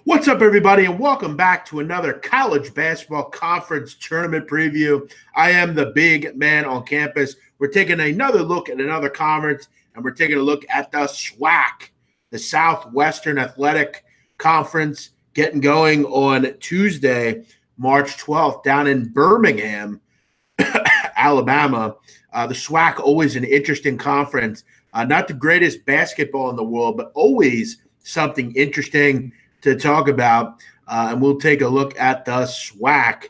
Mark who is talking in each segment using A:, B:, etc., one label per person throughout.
A: What's up, everybody, and welcome back to another college basketball conference tournament preview. I am the big man on campus. We're taking another look at another conference, and we're taking a look at the SWAC, the Southwestern Athletic Conference, getting going on Tuesday, March 12th, down in Birmingham, Alabama. The SWAC, always an interesting conference. Not the greatest basketball in the world, but always something interesting to talk about, and we'll take a look at the SWAC.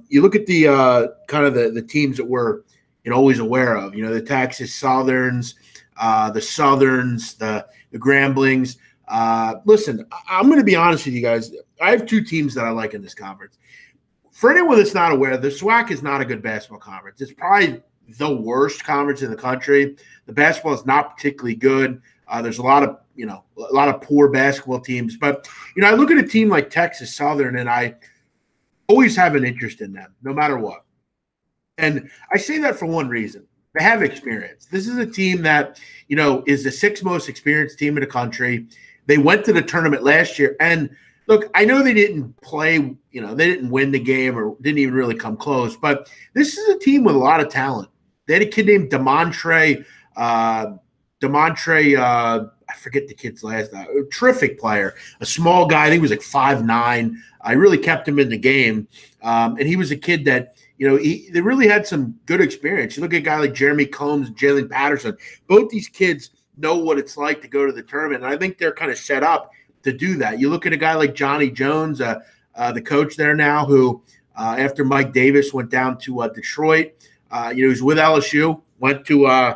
A: You look at the kind of the teams that we're always aware of. The Texas Southerns, the Southerns, the Gramblings. Listen, I'm going to be honest with you guys. I have two teams that I like in this conference. For anyone that's not aware, the SWAC is not a good basketball conference. It's probably the worst conference in the country. The basketball is not particularly good. There's a lot of poor basketball teams. But, I look at a team like Texas Southern, and I always have an interest in them, no matter what. And I say that for one reason. They have experience. This is a team that, is the sixth most experienced team in the country. They went to the tournament last year. And, look, I know they didn't play, they didn't win the game or didn't even really come close. But this is a team with a lot of talent. They had a kid named Demontre, I forget the kid's last name. A terrific player, a small guy. I think he was like 5'9". I really kept him in the game. And he was a kid that, they really had some good experience. You look at a guy like Jeremy Combs and Jalen Patterson. Both these kids know what it's like to go to the tournament. And I think they're kind of set up to do that. You look at a guy like Johnny Jones, the coach there now, who after Mike Davis went down to Detroit, he was with LSU, went to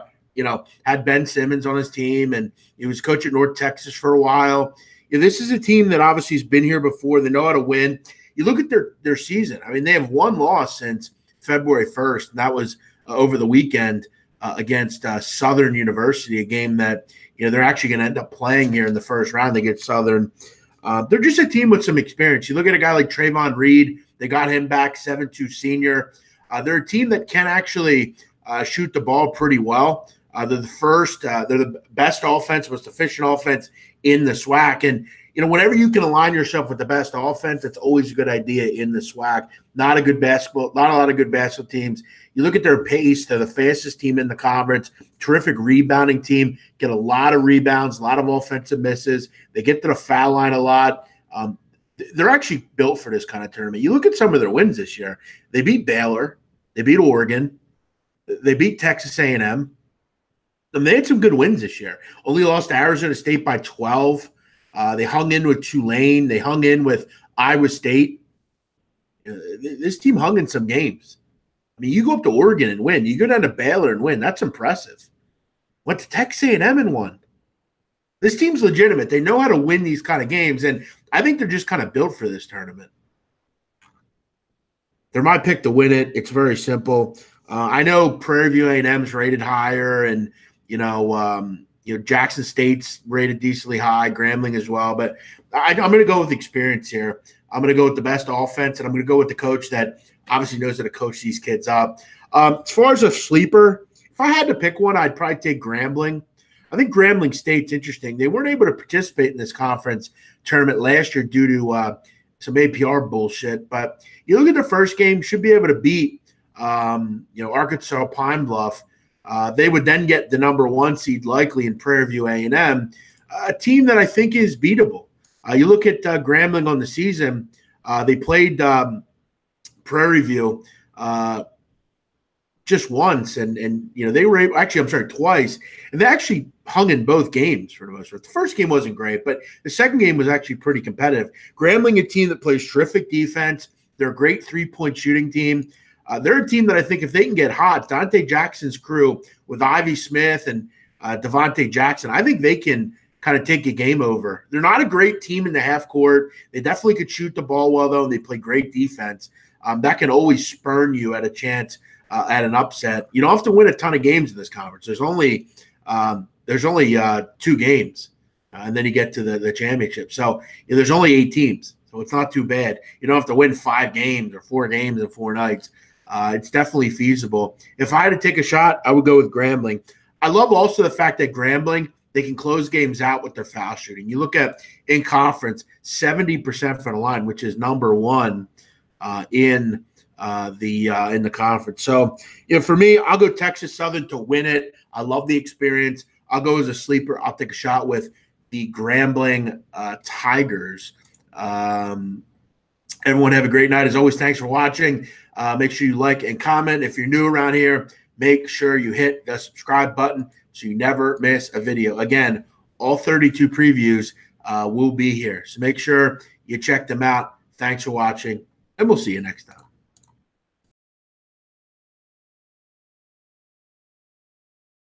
A: had Ben Simmons on his team, and he was coach at North Texas for a while. This is a team that obviously has been here before. They know how to win. You look at their season. I mean, they have one loss since February 1st, and that was over the weekend against Southern University, a game that they're actually going to end up playing here in the first round. They get Southern. They're just a team with some experience. You look at a guy like Trayvon Reed. They got him back, 7'2" senior. They're a team that can actually shoot the ball pretty well. They're the best offense, most efficient offense in the SWAC. And, whenever you can align yourself with the best offense, it's always a good idea in the SWAC. Not a lot of good basketball teams. You look at their pace, they're the fastest team in the conference, terrific rebounding team, get a lot of rebounds, a lot of offensive misses. They get to the foul line a lot. They're actually built for this kind of tournament. You look at some of their wins this year. They beat Baylor. They beat Oregon. They beat Texas A&M. And they had some good wins this year. Only lost to Arizona State by 12. They hung in with Tulane. They hung in with Iowa State. This team hung in some games. I mean, you go up to Oregon and win. You go down to Baylor and win. That's impressive. Went to Texas A&M and won. This team's legitimate. They know how to win these kind of games, and I think they're just kind of built for this tournament. They're my pick to win it. It's very simple. I know Prairie View A&M's rated higher, and Jackson State's rated decently high, Grambling as well. But I'm going to go with experience here. I'm going to go with the best offense, and I'm going to go with the coach that obviously knows how to coach these kids up. As far as a sleeper, if I had to pick one, I'd probably take Grambling. I think Grambling State's interesting. They weren't able to participate in this conference tournament last year due to some APR bullshit. But you look at the first game, should be able to beat Arkansas Pine Bluff. They would then get the number 1 seed likely in Prairie View A&M, a team that I think is beatable. You look at Grambling on the season, they played Prairie View just once, and they were able, twice, and they actually hung in both games for the most part. The first game wasn't great, but the second game was actually pretty competitive. Grambling, a team that plays terrific defense. They're a great three-point shooting team. They're a team that I think if they can get hot, Dante Jackson's crew with Ivy Smith and Devontae Jackson, I think they can kind of take a game over. They're not a great team in the half court. They definitely could shoot the ball well, though, and they play great defense. That can always spurn you at a chance at an upset. You don't have to win a ton of games in this conference. There's only 2 games, and then you get to the championship. So there's only 8 teams, so it's not too bad. You don't have to win 5 games or 4 games in 4 nights. It's definitely feasible. If I had to take a shot, I would go with Grambling. I love also the fact that Grambling, they can close games out with their foul shooting. You look at in conference, 70% from the line, which is number one in the conference. So, for me, I'll go Texas Southern to win it. I love the experience. I'll go as a sleeper. I'll take a shot with the Grambling Tigers. Everyone have a great night. As always, thanks for watching. Make sure you like and comment. If you're new around here, make sure you hit the subscribe button so you never miss a video. Again, all 32 previews will be here. So make sure you check them out. Thanks for watching, and we'll see you next time.